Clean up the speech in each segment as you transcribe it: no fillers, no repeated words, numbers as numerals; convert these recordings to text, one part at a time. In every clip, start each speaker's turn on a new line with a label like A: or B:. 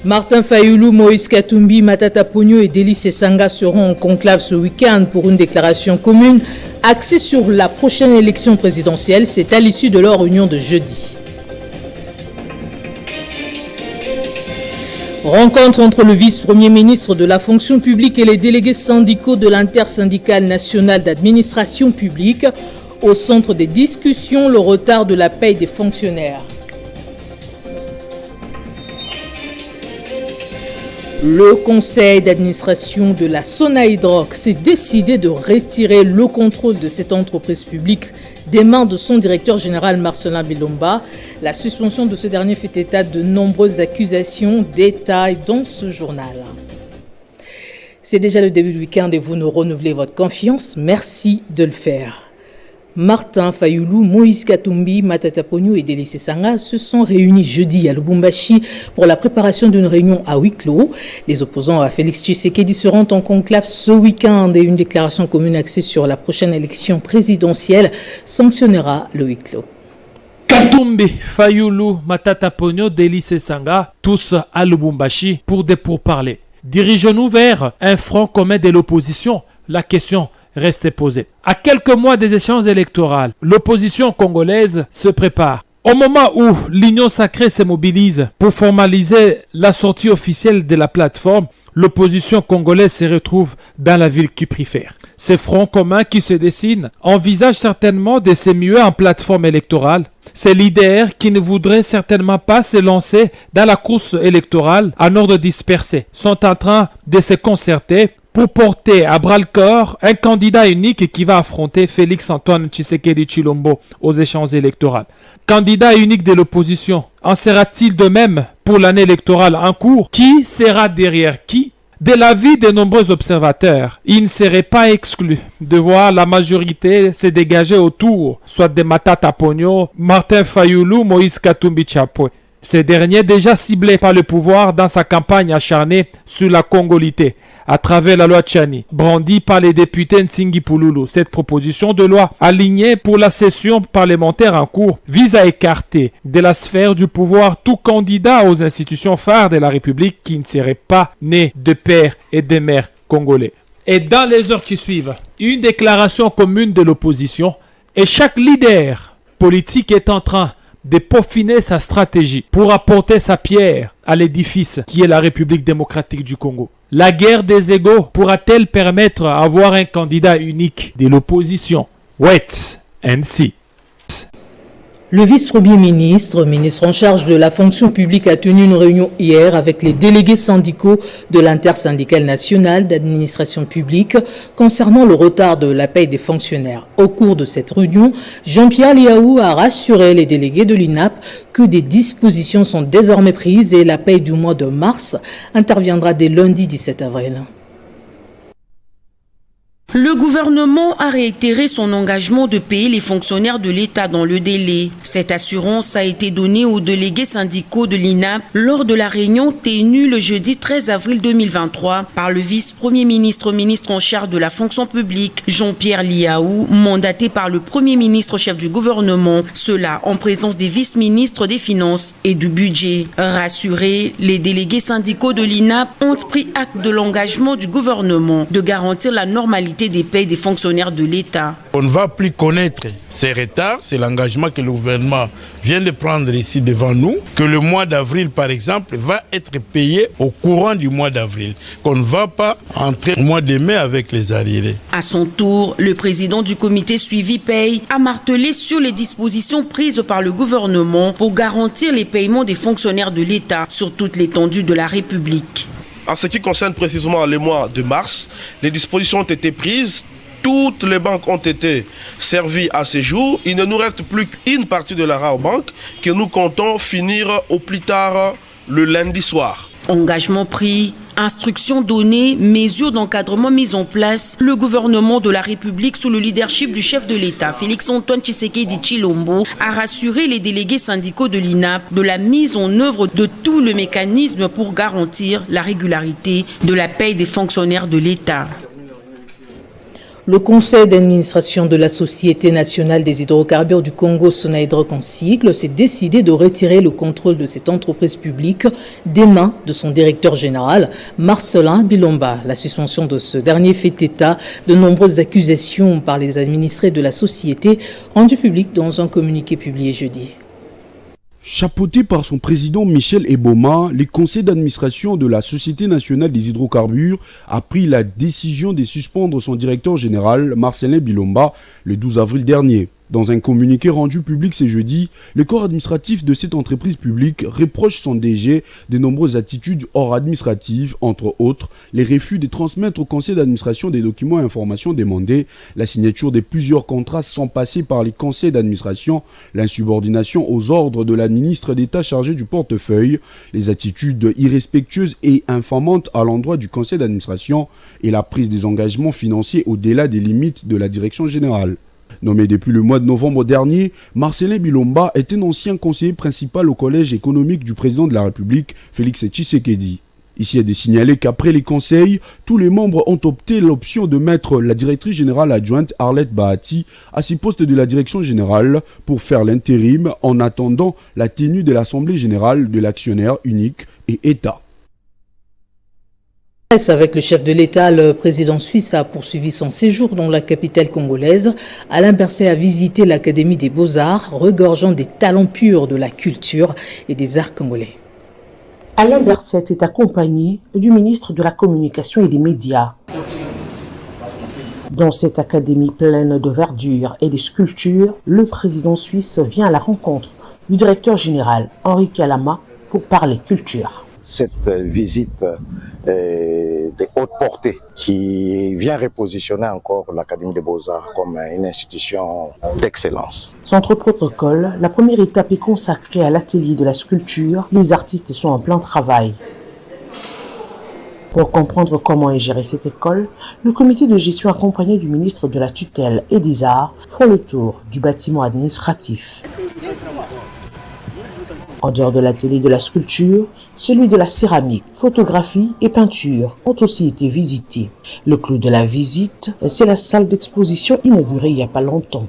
A: Martin Fayulu, Moïse Katumbi, Matata Ponyo et Délice Sanga seront en conclave ce week-end pour une déclaration commune axée sur la prochaine élection présidentielle. C'est à l'issue de leur réunion de jeudi. Rencontre entre le vice-premier ministre de la fonction publique et les délégués syndicaux de l'intersyndicale nationale d'administration publique. Au centre des discussions, le retard de la paye des fonctionnaires. Le conseil d'administration de la Sonaïdroc s'est décidé de retirer le contrôle de cette entreprise publique des mains de son directeur général Marcelin Bilomba. La suspension de ce dernier fait état de nombreuses accusations, détails dans ce journal. C'est déjà le début du week-end et vous nous renouvelez votre confiance. Merci de le faire. Martin Fayulu, Moïse Katumbi, Matata Ponyo et Délice Sanga se sont réunis jeudi à Lubumbashi pour la préparation d'une réunion à huis clos. Les opposants à Félix Tshisekedi seront en conclave ce week-end et une déclaration commune axée sur la prochaine élection présidentielle sanctionnera le huis clos.
B: Katumbi, Fayulu, Matata Ponyo, Délice Sanga, tous à Lubumbashi pour des pourparlers. Dirigeons-nous vers un front commun de l'opposition? La question reste posée. À quelques mois des échéances électorales, l'opposition congolaise se prépare. Au moment où l'Union sacrée se mobilise pour formaliser la sortie officielle de la plateforme, l'opposition congolaise se retrouve dans la ville qui préfère. Ces fronts communs qui se dessinent envisagent certainement de se muer en plateforme électorale. Ces leaders qui ne voudraient certainement pas se lancer dans la course électorale en ordre dispersé sont en train de se concerter pour porter à bras-le-corps un candidat unique qui va affronter Félix-Antoine Tshisekedi Tshilombo aux échéances électorales. Candidat unique de l'opposition, en sera-t-il de même pour l'année électorale en cours? Qui sera derrière qui? De l'avis de nombreux observateurs, il ne serait pas exclu de voir la majorité se dégager autour, soit de Matata Ponyo, Martin Fayulu, Moïse Katumbi Tshapwe. Ces derniers déjà ciblés par le pouvoir dans sa campagne acharnée sur la congolité à travers la loi Tchani, brandie par les députés Nsingi Pouloulou. Cette proposition de loi alignée pour la session parlementaire en cours vise à écarter de la sphère du pouvoir tout candidat aux institutions phares de la République qui ne serait pas né de père et de mère congolais. Et dans les heures qui suivent, une déclaration commune de l'opposition et chaque leader politique est en train de peaufiner sa stratégie pour apporter sa pierre à l'édifice qui est la République démocratique du Congo. La guerre des égos pourra-t-elle permettre d'avoir un candidat unique de l'opposition? Wait and see.
A: Le vice-premier ministre, ministre en charge de la fonction publique, a tenu une réunion hier avec les délégués syndicaux de l'intersyndicale nationale d'administration publique concernant le retard de la paye des fonctionnaires. Au cours de cette réunion, Jean-Pierre Liaou a rassuré les délégués de l'INAP que des dispositions sont désormais prises et la paye du mois de mars interviendra dès lundi 17 avril.
C: Le gouvernement a réitéré son engagement de payer les fonctionnaires de l'État dans le délai. Cette assurance a été donnée aux délégués syndicaux de l'INAP lors de la réunion tenue le jeudi 13 avril 2023 par le vice-premier ministre, ministre en charge de la fonction publique, Jean-Pierre Liaou, mandaté par le premier ministre chef du gouvernement, cela en présence des vice-ministres des Finances et du Budget. Rassurés, les délégués syndicaux de l'INAP ont pris acte de l'engagement du gouvernement de garantir la normalité des paies des fonctionnaires de l'État.
D: On ne va plus connaître ces retards, c'est l'engagement que le gouvernement vient de prendre ici devant nous, que le mois d'avril par exemple va être payé au courant du mois d'avril, qu'on ne va pas entrer au mois de mai avec les arriérés.
C: À son tour, le président du comité suivi paye a martelé sur les dispositions prises par le gouvernement pour garantir les paiements des fonctionnaires de l'État sur toute l'étendue de la République.
E: En ce qui concerne précisément le mois de mars, les dispositions ont été prises, toutes les banques ont été servies à ce jour. Il ne nous reste plus qu'une partie de la Rabobank que nous comptons finir au plus tard le lundi soir.
C: Engagement pris, instructions données, mesures d'encadrement mises en place, le gouvernement de la République sous le leadership du chef de l'État, Félix-Antoine Tshisekedi Tshilombo, a rassuré les délégués syndicaux de l'INAP de la mise en œuvre de tout le mécanisme pour garantir la régularité de la paye des fonctionnaires de l'État.
A: Le conseil d'administration de la Société nationale des hydrocarbures du Congo, Sonahydraulique en sigle, s'est décidé de retirer le contrôle de cette entreprise publique des mains de son directeur général, Marcelin Bilomba. La suspension de ce dernier fait état de nombreuses accusations par les administrés de la société, rendues publiques dans un communiqué publié jeudi.
F: Chapeauté par son président Michel Eboma, le conseil d'administration de la Société nationale des hydrocarbures a pris la décision de suspendre son directeur général, Marcelin Bilomba, le 12 avril dernier. Dans un communiqué rendu public ce jeudi, le corps administratif de cette entreprise publique reproche son DG de nombreuses attitudes hors administratives, entre autres les refus de transmettre au conseil d'administration des documents et informations demandés, la signature de plusieurs contrats sans passer par les conseils d'administration, l'insubordination aux ordres de la ministre d'État chargée du portefeuille, les attitudes irrespectueuses et infamantes à l'endroit du conseil d'administration et la prise des engagements financiers au-delà des limites de la direction générale. Nommé depuis le mois de novembre dernier, Marcelin Bilomba est un ancien conseiller principal au collège économique du président de la République, Félix Tshisekedi. Ici est de signaler qu'après les conseils, tous les membres ont opté l'option de mettre la directrice générale adjointe Arlette Bahati à ce poste de la direction générale pour faire l'intérim en attendant la tenue de l'Assemblée générale de l'actionnaire unique et État.
A: Avec le chef de l'État, le président suisse a poursuivi son séjour dans la capitale congolaise. Alain Berset a visité l'Académie des Beaux-Arts, regorgeant des talents purs de la culture et des arts congolais.
G: Alain Berset est accompagné du ministre de la Communication et des Médias. Dans cette académie pleine de verdure et de sculptures, le président suisse vient à la rencontre du directeur général Henri Kalama pour parler culture.
H: Cette visite de haute portée qui vient repositionner encore l'Académie des Beaux-Arts comme une institution d'excellence.
G: Centre protocole, la première étape est consacrée à l'atelier de la sculpture. Les artistes sont en plein travail. Pour comprendre comment est gérée cette école, le comité de gestion accompagné du ministre de la Tutelle et des Arts font le tour du bâtiment administratif. En dehors de l'atelier de la sculpture, celui de la céramique, photographie et peinture ont aussi été visités. Le clou de la visite, c'est la salle d'exposition inaugurée il n'y a pas longtemps.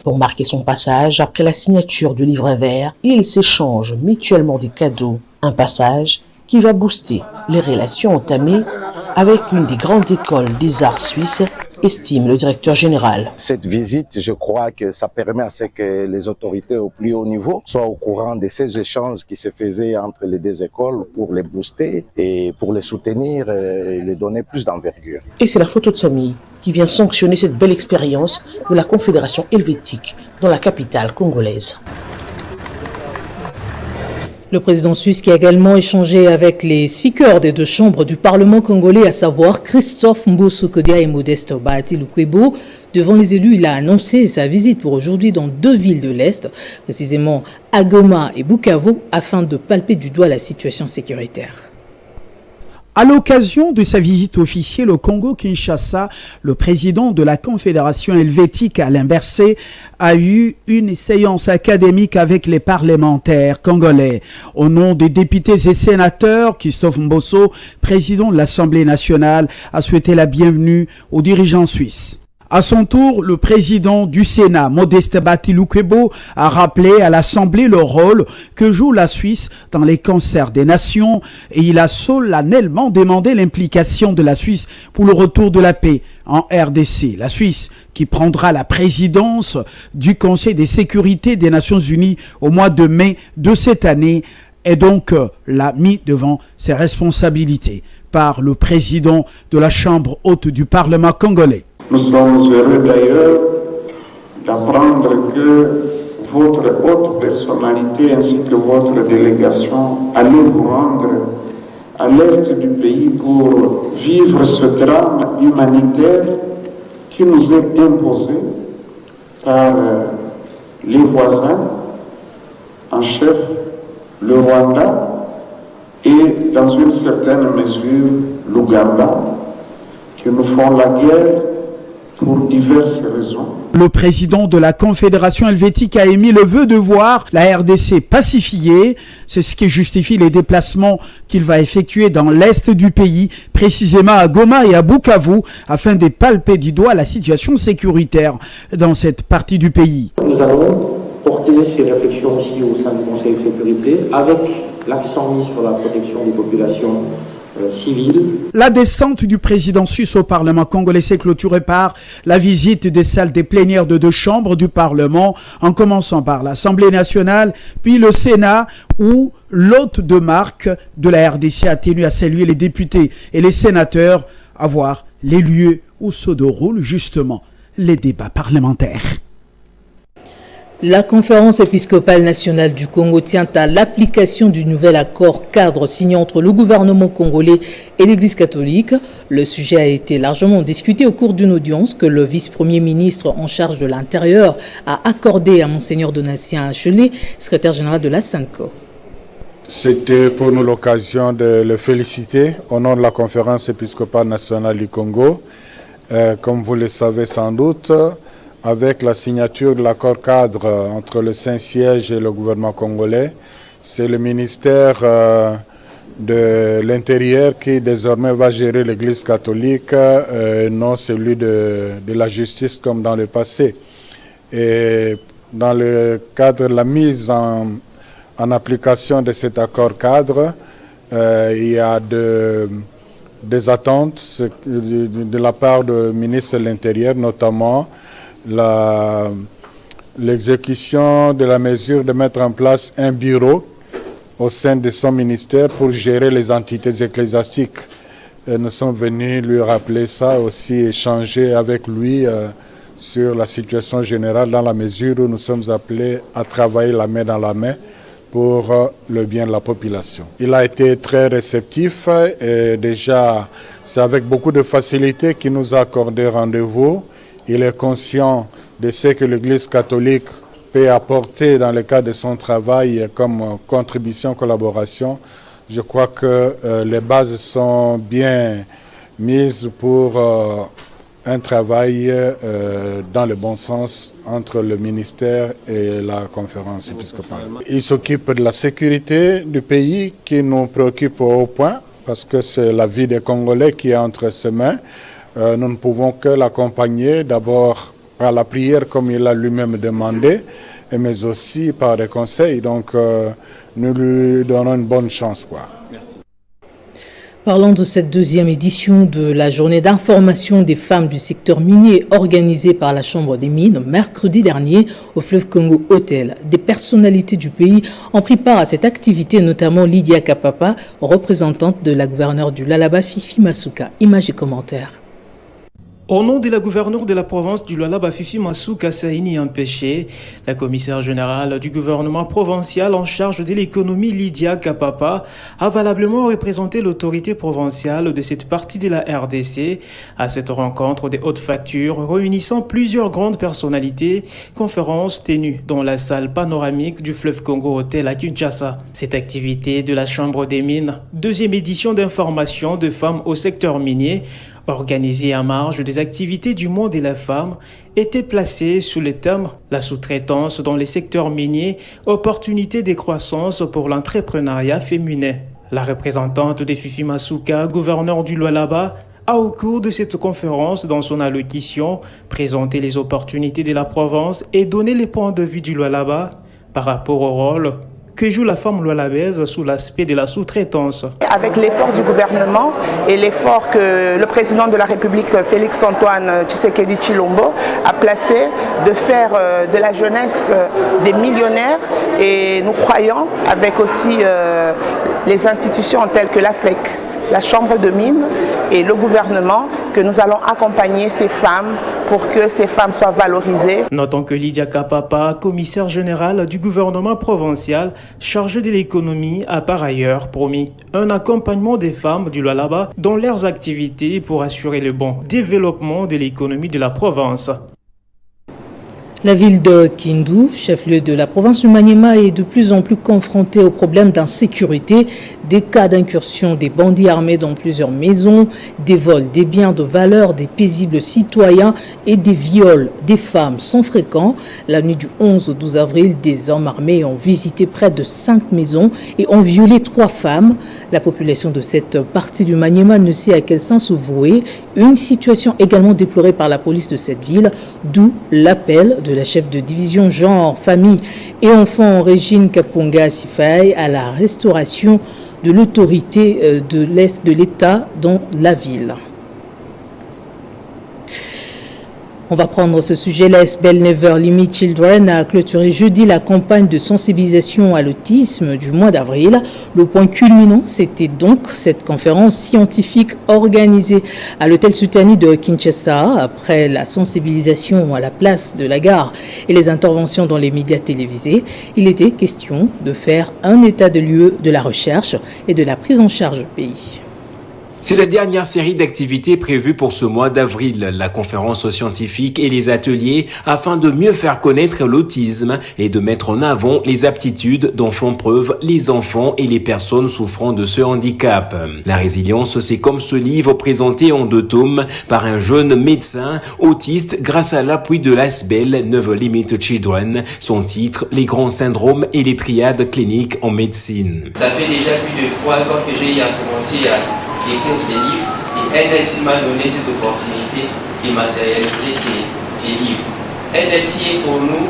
G: Pour marquer son passage, après la signature du livret vert, ils s'échangent mutuellement des cadeaux. Un passage qui va booster les relations entamées avec une des grandes écoles des arts suisses, estime le directeur général.
H: Cette visite, je crois que ça permet à ce que les autorités au plus haut niveau soient au courant de ces échanges qui se faisaient entre les deux écoles pour les booster et pour les soutenir et les donner plus d'envergure.
G: Et c'est la photo de famille qui vient sanctionner cette belle expérience de la Confédération helvétique dans la capitale congolaise.
A: Le président suisse qui a également échangé avec les speakers des deux chambres du Parlement congolais, à savoir Christophe Mbosso-Kodia et Modeste Bahati Lukwebo. Devant les élus, il a annoncé sa visite pour aujourd'hui dans deux villes de l'Est, précisément à Goma et Bukavu, afin de palper du doigt la situation sécuritaire.
I: À l'occasion de sa visite officielle au Congo-Kinshasa, le président de la Confédération helvétique, Alain Berset, a eu une séance académique avec les parlementaires congolais. Au nom des députés et sénateurs, Christophe Mbosso, président de l'Assemblée nationale, a souhaité la bienvenue aux dirigeants suisses. À son tour, le président du Sénat, Modeste Bahati Lukwebo, a rappelé à l'Assemblée le rôle que joue la Suisse dans les concerts des nations et il a solennellement demandé l'implication de la Suisse pour le retour de la paix en RDC. La Suisse qui prendra la présidence du Conseil de sécurité des Nations Unies au mois de mai de cette année est donc l'a mis devant ses responsabilités par le président de la Chambre haute du Parlement congolais.
J: Nous sommes heureux d'ailleurs d'apprendre que votre haute personnalité ainsi que votre délégation allez vous rendre à l'est du pays pour vivre ce drame humanitaire qui nous est imposé par les voisins, en chef le Rwanda et dans une certaine mesure l'Ouganda, qui nous font la guerre pour diverses raisons.
I: Le président de la Confédération helvétique a émis le vœu de voir la RDC pacifiée. C'est ce qui justifie les déplacements qu'il va effectuer dans l'est du pays, précisément à Goma et à Bukavu, afin de palper du doigt la situation sécuritaire dans cette partie du pays.
K: Nous allons porter ces réflexions aussi au sein du Conseil de sécurité, avec l'accent mis sur la protection des populations civiles.
I: La descente du président suisse au Parlement congolais s'est clôturée par la visite des salles des plénières de 2 chambres du Parlement, en commençant par l'Assemblée nationale, puis le Sénat, où l'hôte de marque de la RDC a tenu à saluer les députés et les sénateurs, à voir les lieux où se déroulent justement les débats parlementaires.
A: La conférence épiscopale nationale du Congo tient à l'application du nouvel accord cadre signé entre le gouvernement congolais et l'Église catholique. Le sujet a été largement discuté au cours d'une audience que le vice-premier ministre en charge de l'Intérieur a accordée à Monseigneur Donatien Achelet, secrétaire général de la SENCO.
L: C'était pour nous l'occasion de le féliciter au nom de la conférence épiscopale nationale du Congo. Comme vous le savez sans doute, avec la signature de l'accord cadre entre le Saint-Siège et le gouvernement congolais, c'est le ministère de l'Intérieur qui désormais va gérer l'Église catholique, non celui de la justice comme dans le passé. Et dans le cadre de la mise en application de cet accord cadre, il y a des attentes de la part du ministre de l'Intérieur, notamment l'exécution de la mesure de mettre en place un bureau au sein de son ministère pour gérer les entités ecclésiastiques. Et nous sommes venus lui rappeler ça, aussi échanger avec lui sur la situation générale dans la mesure où nous sommes appelés à travailler la main dans la main pour le bien de la population. Il a été très réceptif et déjà c'est avec beaucoup de facilité qu'il nous a accordé rendez-vous. Il est conscient de ce que l'Église catholique peut apporter dans le cadre de son travail comme contribution, collaboration. Je crois que les bases sont bien mises pour un travail dans le bon sens entre le ministère et la conférence épiscopale. Il s'occupe de la sécurité du pays qui nous préoccupe au haut point parce que c'est la vie des Congolais qui est entre ses mains. Nous ne pouvons que l'accompagner d'abord par la prière comme il a lui-même demandé, mais aussi par des conseils. Donc nous lui donnons une bonne chance.
A: Parlons de cette deuxième édition de la journée d'information des femmes du secteur minier organisée par la Chambre des mines mercredi dernier au fleuve Congo Hôtel. Des personnalités du pays ont pris part à cette activité, notamment Lydia Kapapa, représentante de la gouverneure du Lualaba, Fifi Masuka. Images et commentaires.
M: Au nom de la gouverneure de la province du Lualaba, Fifi Masuka Saini Empêché, la commissaire générale du gouvernement provincial en charge de l'économie Lydia Kapapa a valablement représenté l'autorité provinciale de cette partie de la RDC à cette rencontre des hautes factures réunissant plusieurs grandes personnalités, conférence tenue dans la salle panoramique du fleuve Congo Hôtel à Kinshasa. Cette activité de la Chambre des mines, deuxième édition d'information de femmes au secteur minier, organisée à marge des activités du monde de la femme, était placée sous le thème « La sous-traitance dans les secteurs miniers, opportunités de croissance pour l'entrepreneuriat féminin ». La représentante de Fifi Masuka, gouverneure du Lualaba, a au cours de cette conférence, dans son allocution, présenté les opportunités de la province et donné les points de vue du Lualaba par rapport au rôle que joue la femme lualabaise sous l'aspect de la sous-traitance.
N: Avec l'effort du gouvernement et l'effort que le président de la République, Félix-Antoine Tshisekedi Tshilombo, a placé de faire de la jeunesse des millionnaires, et nous croyons, avec aussi les institutions telles que l'AFEC, la Chambre de mines et le gouvernement, que nous allons accompagner ces femmes pour que ces femmes soient valorisées.
M: Notons que Lydia Kapapa, commissaire générale du gouvernement provincial chargée de l'économie, a par ailleurs promis un accompagnement des femmes du Lualaba dans leurs activités pour assurer le bon développement de l'économie de la province.
A: La ville de Kindu, chef-lieu de la province du Maniema, est de plus en plus confrontée aux problèmes d'insécurité. des cas d'incursion des bandits armés dans plusieurs maisons, des vols des biens de valeur des paisibles citoyens et des viols des femmes sont fréquents. La nuit du 11 au 12 avril, des hommes armés ont visité près de 5 maisons et ont violé 3 femmes. La population de cette partie du Maniema ne sait à quel sens se vouer. Une situation également déplorée par la police de cette ville, d'où l'appel de la chef de division genre, famille et enfants Régine Kapunga Sifai à la restauration de l'autorité de l'Est de l'État dans la ville. On va prendre ce sujet. La SBL Never Limit Children a clôturé jeudi la campagne de sensibilisation à l'autisme du mois d'avril. Le point culminant, c'était donc cette conférence scientifique organisée à l'hôtel Soutani de Kinshasa. Après la sensibilisation à la place de la gare et les interventions dans les médias télévisés, il était question de faire un état de lieu de la recherche et de la prise en charge au pays.
O: C'est la dernière série d'activités prévues pour ce mois d'avril, la conférence scientifique et les ateliers afin de mieux faire connaître l'autisme et de mettre en avant les aptitudes dont font preuve les enfants et les personnes souffrant de ce handicap. La résilience, c'est comme ce livre présenté en 2 tomes par un jeune médecin autiste grâce à l'appui de l'ASBL Never Limit Children. Son titre, les grands syndromes et les triades cliniques en médecine.
P: Ça fait déjà plus de 3 ans que j'ai commencé à écrire ces livres et NLC m'a donné cette opportunité de matérialiser ces livres. NLC est pour nous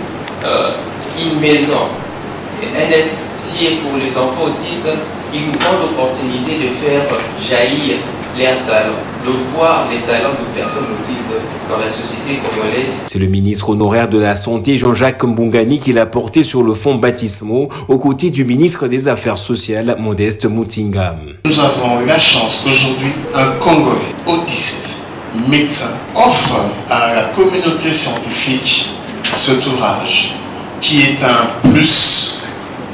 P: une maison. Et NLC est pour les enfants autistes une grande opportunité de faire jaillir leurs talents, de voir les talents de personnes autistes dans la société congolaise.
O: C'est le ministre honoraire de la Santé, Jean-Jacques Mbungani, qui l'a porté sur le fonds baptismaux aux côtés du ministre des Affaires sociales, Modeste Mutinga.
Q: Nous avons la chance qu'aujourd'hui, un Congolais autiste, médecin, offre à la communauté scientifique cet ouvrage qui est un plus,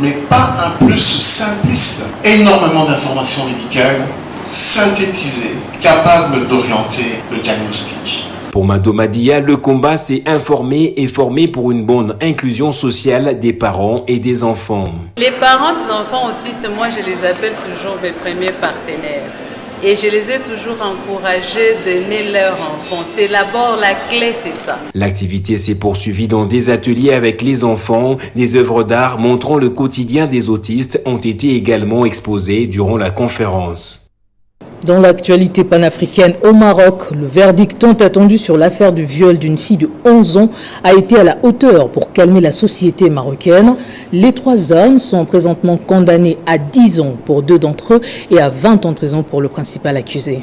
Q: mais pas un plus simpliste. Énormément d'informations médicales synthétisées, capables d'orienter le diagnostic.
O: Pour Mado Madia, le combat, c'est informer et former pour une bonne inclusion sociale des parents et des enfants.
R: Les parents des enfants autistes, moi je les appelle toujours mes premiers partenaires. Et je les ai toujours encouragés d'aimer leurs enfants. C'est d'abord la clé, c'est ça.
O: L'activité s'est poursuivie dans des ateliers avec les enfants. Des œuvres d'art montrant le quotidien des autistes ont été également exposées durant la conférence.
A: Dans l'actualité panafricaine au Maroc, le verdict tant attendu sur l'affaire du viol d'une fille de 11 ans a été à la hauteur pour calmer la société marocaine. Les 3 hommes sont présentement condamnés à 10 ans pour 2 d'entre eux et à 20 ans de prison pour le principal accusé.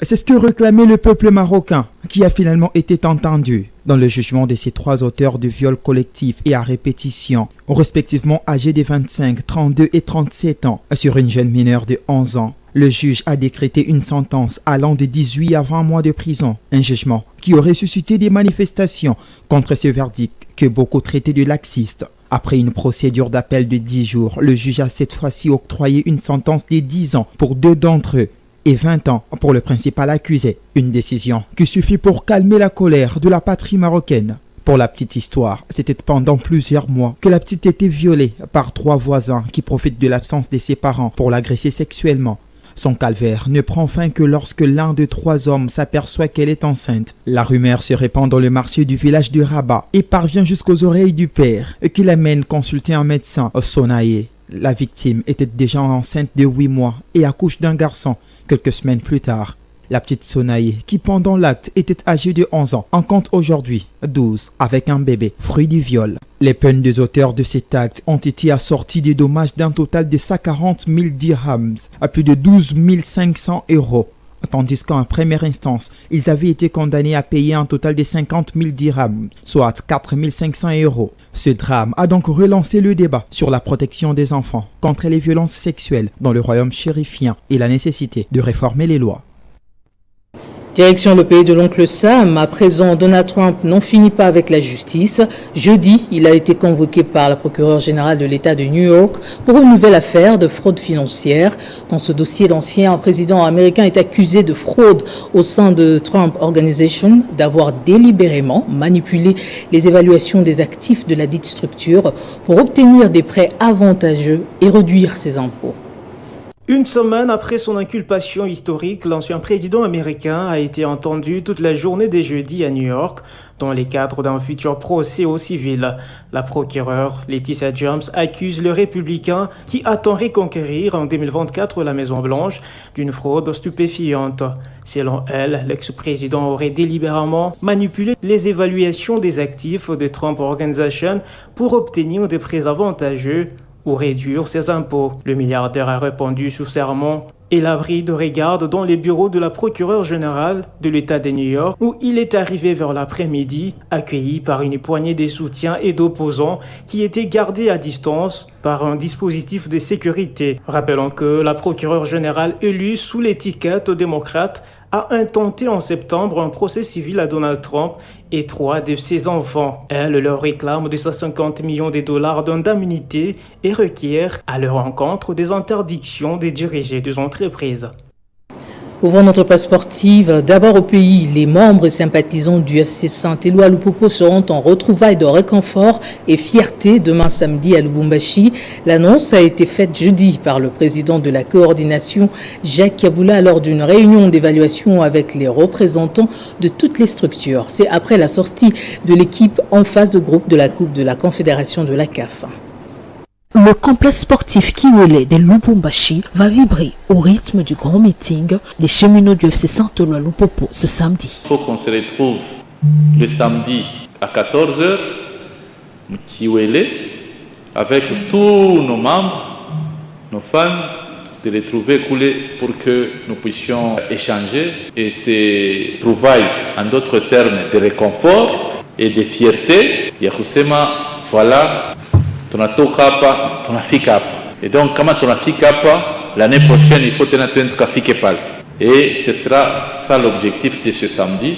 S: C'est ce que réclamait le peuple marocain, qui a finalement été entendu dans le jugement de ces 3 auteurs de viols collectifs et à répétition, respectivement âgés de 25, 32 et 37 ans, sur une jeune mineure de 11 ans. Le juge a décrété une sentence allant de 18 à 20 mois de prison, un jugement qui aurait suscité des manifestations contre ce verdict que beaucoup traitaient de laxiste. Après une procédure d'appel de 10 jours, le juge a cette fois-ci octroyé une sentence de 10 ans pour 2 d'entre eux et 20 ans pour le principal accusé. Une décision qui suffit pour calmer la colère de la patrie marocaine. Pour la petite histoire, c'était pendant plusieurs mois que la petite était violée par 3 voisins qui profitent de l'absence de ses parents pour l'agresser sexuellement. Son calvaire ne prend fin que lorsque l'un des 3 hommes s'aperçoit qu'elle est enceinte. La rumeur se répand dans le marché du village de Rabat et parvient jusqu'aux oreilles du père qui l'amène consulter un médecin, Sonaye. La victime était déjà enceinte de 8 mois et accouche d'un garçon quelques semaines plus tard. La petite Sonaye, qui pendant l'acte était âgée de 11 ans, en compte aujourd'hui 12 avec un bébé, fruit du viol. Les peines des auteurs de cet acte ont été assorties des dommages d'un total de 140 000 dirhams, à plus de 12 500 €. Tandis qu'en première instance, ils avaient été condamnés à payer un total de 50 000 dirhams, soit 4 500 €. Ce drame a donc relancé le débat sur la protection des enfants contre les violences sexuelles dans le royaume chérifien et la nécessité de réformer les lois.
A: Direction le pays de l'oncle Sam. À présent, Donald Trump n'en finit pas avec la justice. Jeudi, il a été convoqué par la procureure générale de l'État de New York pour une nouvelle affaire de fraude financière. Dans ce dossier, l'ancien président américain est accusé de fraude au sein de Trump Organization, d'avoir délibérément manipulé les évaluations des actifs de la dite structure pour obtenir des prêts avantageux et réduire ses impôts.
M: Une semaine après son inculpation historique, l'ancien président américain a été entendu toute la journée des jeudis à New York, dans les cadres d'un futur procès au civil. La procureure Laetitia James accuse le républicain qui attend reconquérir en 2024 la Maison-Blanche d'une fraude stupéfiante. Selon elle, l'ex-président aurait délibérément manipulé les évaluations des actifs de Trump Organization pour obtenir des prêts avantageux ou réduire ses impôts. Le milliardaire a répondu sous serment et l'abri de regard dans les bureaux de la procureure générale de l'État de New York, où il est arrivé vers l'après-midi, accueilli par une poignée de soutiens et d'opposants qui étaient gardés à distance par un dispositif de sécurité. Rappelons que la procureure générale élue sous l'étiquette démocrate a intenté en septembre un procès civil à Donald Trump et 3 de ses enfants. Elle leur réclame 250 millions de dollars d'indemnité et requiert à leur encontre des interdictions de diriger des entreprises.
A: Ouvrons notre page sportive. D'abord au pays, les membres et sympathisants du FC Saint-Éloi Lupopo seront en retrouvailles de réconfort et fierté demain samedi à Lubumbashi. L'annonce a été faite jeudi par le président de la coordination, Jacques Kaboula, lors d'une réunion d'évaluation avec les représentants de toutes les structures. C'est après la sortie de l'équipe en phase de groupe de la Coupe de la Confédération de la CAF.
T: Le complexe sportif Kiwele de Lubumbashi va vibrer au rythme du grand meeting des cheminots du FC Saint-Éloi Lupopo ce samedi.
U: Il faut qu'on se retrouve le samedi à 14h, Kiwele, avec tous nos membres, nos fans, de les trouver coulés pour que nous puissions échanger et se trouver, en d'autres termes, de réconfort et de fierté. Yakusema, voilà. Tunatoka hapa tunafika hapa, et donc kama tunafika hapa, l'année prochaine il faut tena tukafike pale, et ce sera ça l'objectif de ce samedi.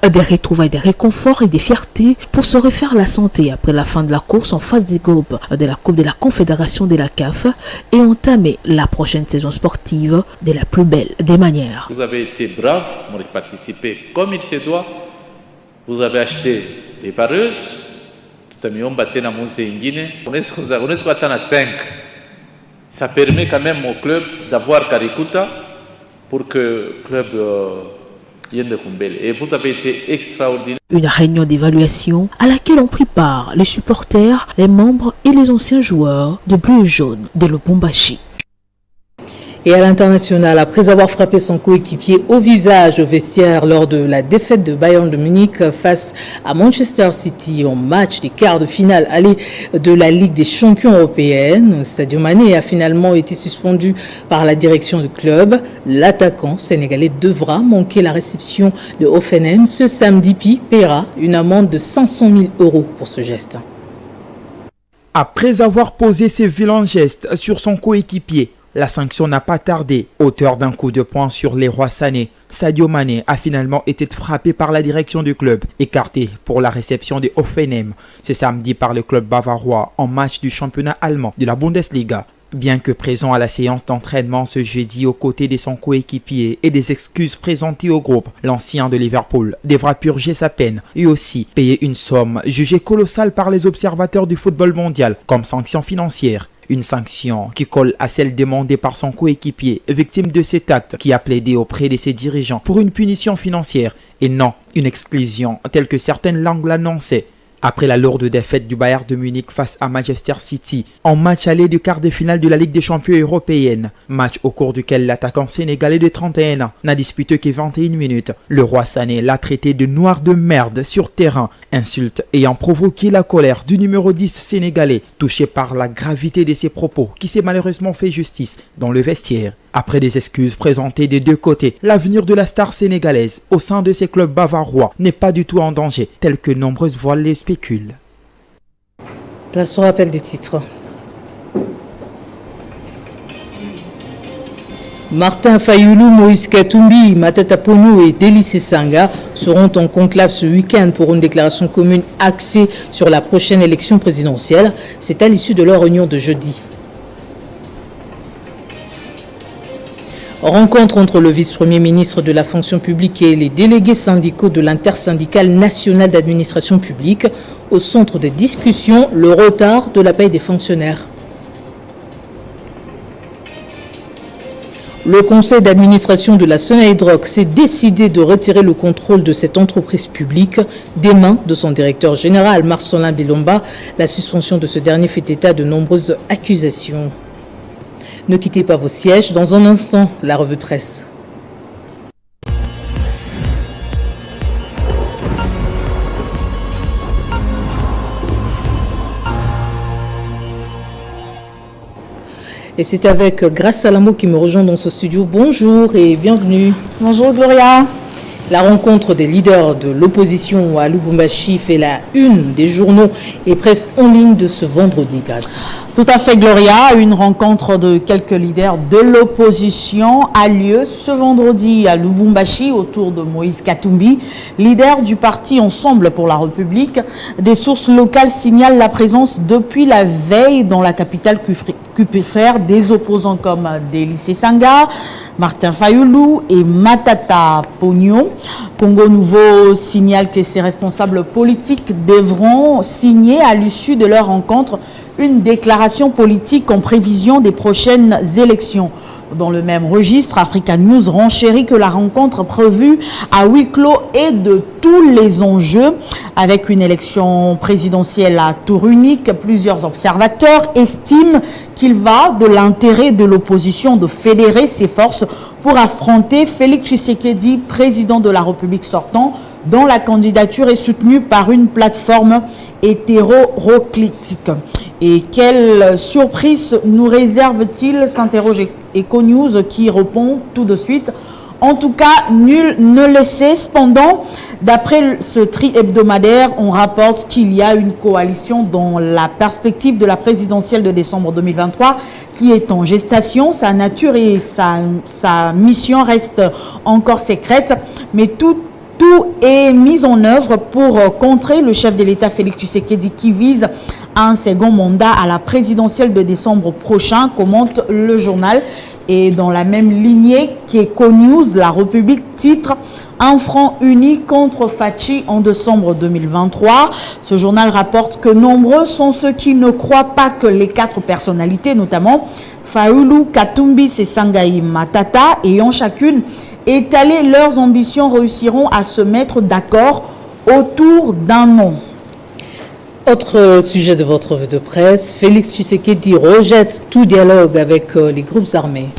T: Des retrouvailles, des réconforts et des fiertés pour se refaire la santé après la fin de la course en phase des groupes de la Coupe de la Confédération de la CAF et entamer la prochaine saison sportive de la plus belle des manières.
U: Vous avez été braves pour participer comme il se doit. Vous avez acheté des vareuses. Ça permet quand même au club d'avoir Karikuta pour que le club vienne de Kumbele. Et vous avez été extraordinaire.
T: Une réunion d'évaluation à laquelle ont pris part les supporters, les membres et les anciens joueurs de bleu et jaune de Lubumbashi.
A: Et à l'international, après avoir frappé son coéquipier au visage au vestiaire lors de la défaite de Bayern de Munich face à Manchester City en match des quarts de finale aller de la Ligue des champions européenne, Sadio Mané a finalement été suspendu par la direction du club. L'attaquant sénégalais devra manquer la réception de Hoffenheim ce samedi, puis paiera une amende de 500 000 € pour ce geste.
S: Après avoir posé ses vilains gestes sur son coéquipier, la sanction n'a pas tardé. Auteur d'un coup de poing sur les rois Sané, Sadio Mané a finalement été frappé par la direction du club, écarté pour la réception de Hoffenheim ce samedi par le club bavarois en match du championnat allemand de la Bundesliga. Bien que présent à la séance d'entraînement ce jeudi aux côtés de son coéquipier et des excuses présentées au groupe, l'ancien de Liverpool devra purger sa peine et aussi payer une somme jugée colossale par les observateurs du football mondial comme sanction financière. Une sanction qui colle à celle demandée par son coéquipier, victime de cet acte, qui a plaidé auprès de ses dirigeants pour une punition financière et non une exclusion telle que certaines langues l'annonçaient. Après la lourde défaite du Bayern de Munich face à Manchester City en match aller du quart de finale de la Ligue des champions européenne, match au cours duquel l'attaquant sénégalais de 31 ans n'a disputé que 21 minutes, le roi Sané l'a traité de noir de merde sur terrain, insulte ayant provoqué la colère du numéro 10 sénégalais, touché par la gravité de ses propos qui s'est malheureusement fait justice dans le vestiaire. Après des excuses présentées des deux côtés, l'avenir de la star sénégalaise au sein de ses clubs bavarois n'est pas du tout en danger, tel que nombreuses voix les spéculent.
A: Place au rappel des titres. Martin Fayoulou, Moïse Katumbi, Matata Ponyo et Délice Sanga seront en conclave ce week-end pour une déclaration commune axée sur la prochaine élection présidentielle. C'est à l'issue de leur réunion de jeudi. Rencontre entre le vice-premier ministre de la fonction publique et les délégués syndicaux de l'intersyndicale nationale d'administration publique. Au centre des discussions, le retard de la paie des fonctionnaires. Le conseil d'administration de la Sonaidroc s'est décidé de retirer le contrôle de cette entreprise publique des mains de son directeur général, Marcelin Bilomba. La suspension de ce dernier fait état de nombreuses accusations. Ne quittez pas vos sièges. Dans un instant, la revue de presse. Et c'est avec Grace Salamo qui me rejoint dans ce studio. Bonjour et bienvenue.
B: Bonjour Gloria.
A: La rencontre des leaders de l'opposition à Lubumbashi fait la une des journaux et presse en ligne de ce vendredi, Grace.
B: Tout à fait Gloria, une rencontre de quelques leaders de l'opposition a lieu ce vendredi à Lubumbashi autour de Moïse Katumbi, leader du parti Ensemble pour la République. Des sources locales signalent la présence depuis la veille dans la capitale cupifère des opposants comme Délice Sanga, Martin Fayoulou et Matata Pognon. Congo Nouveau signale que ces responsables politiques devront signer à l'issue de leur rencontre une déclaration politique en prévision des prochaines élections. Dans le même registre, Africa News renchérit que la rencontre prévue à huis clos est de tous les enjeux. Avec une élection présidentielle à tour unique, plusieurs observateurs estiment qu'il va de l'intérêt de l'opposition de fédérer ses forces pour affronter Félix Tshisekedi, président de la République sortant, dont la candidature est soutenue par une plateforme hétéroclitique. Et quelle surprise nous réserve-t-il, s'interroge Econews qui répond tout de suite. En tout cas, nul ne le sait. Cependant, d'après ce tri hebdomadaire, on rapporte qu'il y a une coalition dans la perspective de la présidentielle de décembre 2023 qui est en gestation. Sa nature et sa mission restent encore secrètes, mais tout est mis en œuvre pour contrer le chef de l'État Félix Tshisekedi qui vise un second mandat à la présidentielle de décembre prochain, commente le journal. Et dans la même lignée qu'Econews, la République titre « Un front uni contre Fachi en décembre 2023 ». Ce journal rapporte que nombreux sont ceux qui ne croient pas que les quatre personnalités, notamment Fayoulou, Katumbi, Sangaï, Matata, ayant chacune étalé leurs ambitions, réussiront à se mettre d'accord autour d'un nom.
A: Autre sujet de votre revue de presse, Félix Tshisekedi rejette tout dialogue avec les groupes armés.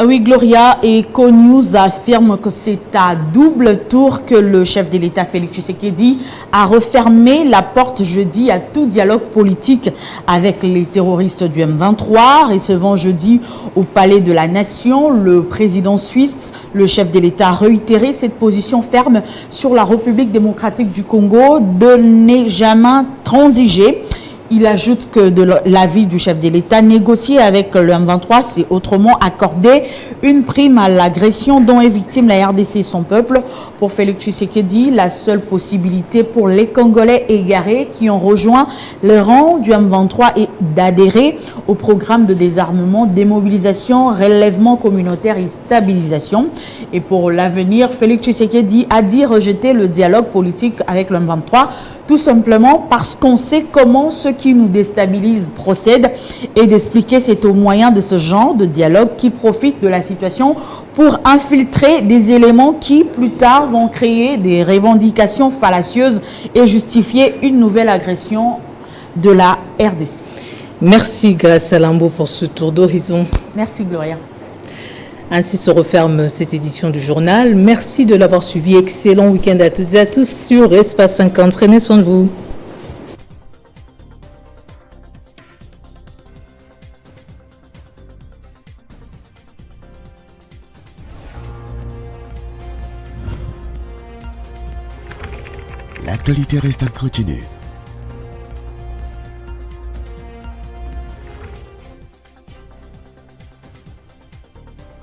B: Oui, Gloria, et Econews affirme que c'est à double tour que le chef de l'État Félix Tshisekedi a refermé la porte jeudi à tout dialogue politique avec les terroristes du M23. Recevant jeudi au Palais de la Nation, le président suisse, le chef de l'État a réitéré cette position ferme sur la République démocratique du Congo de ne jamais transiger. Il ajoute que de l'avis du chef de l'État, négocier avec le M23, c'est autrement accorder une prime à l'agression dont est victime la RDC et son peuple. Pour Félix Tshisekedi, la seule possibilité pour les Congolais égarés qui ont rejoint le rang du M23 est d'adhérer au programme de désarmement, démobilisation, relèvement communautaire et stabilisation. Et pour l'avenir, Félix Tshisekedi a dit rejeter le dialogue politique avec le M23, tout simplement parce qu'on sait comment ceux qui nous déstabilisent procèdent et d'expliquer c'est au moyen de ce genre de dialogue qui profite de la situation pour infiltrer des éléments qui plus tard vont créer des revendications fallacieuses et justifier une nouvelle agression de la RDC.
A: Merci Grace Salambo pour ce tour d'horizon.
B: Merci Gloria.
A: Ainsi se referme cette édition du journal. Merci de l'avoir suivi. Excellent week-end à toutes et à tous sur Espace 50. Prenez soin de vous.
V: L'actualité reste à continuer.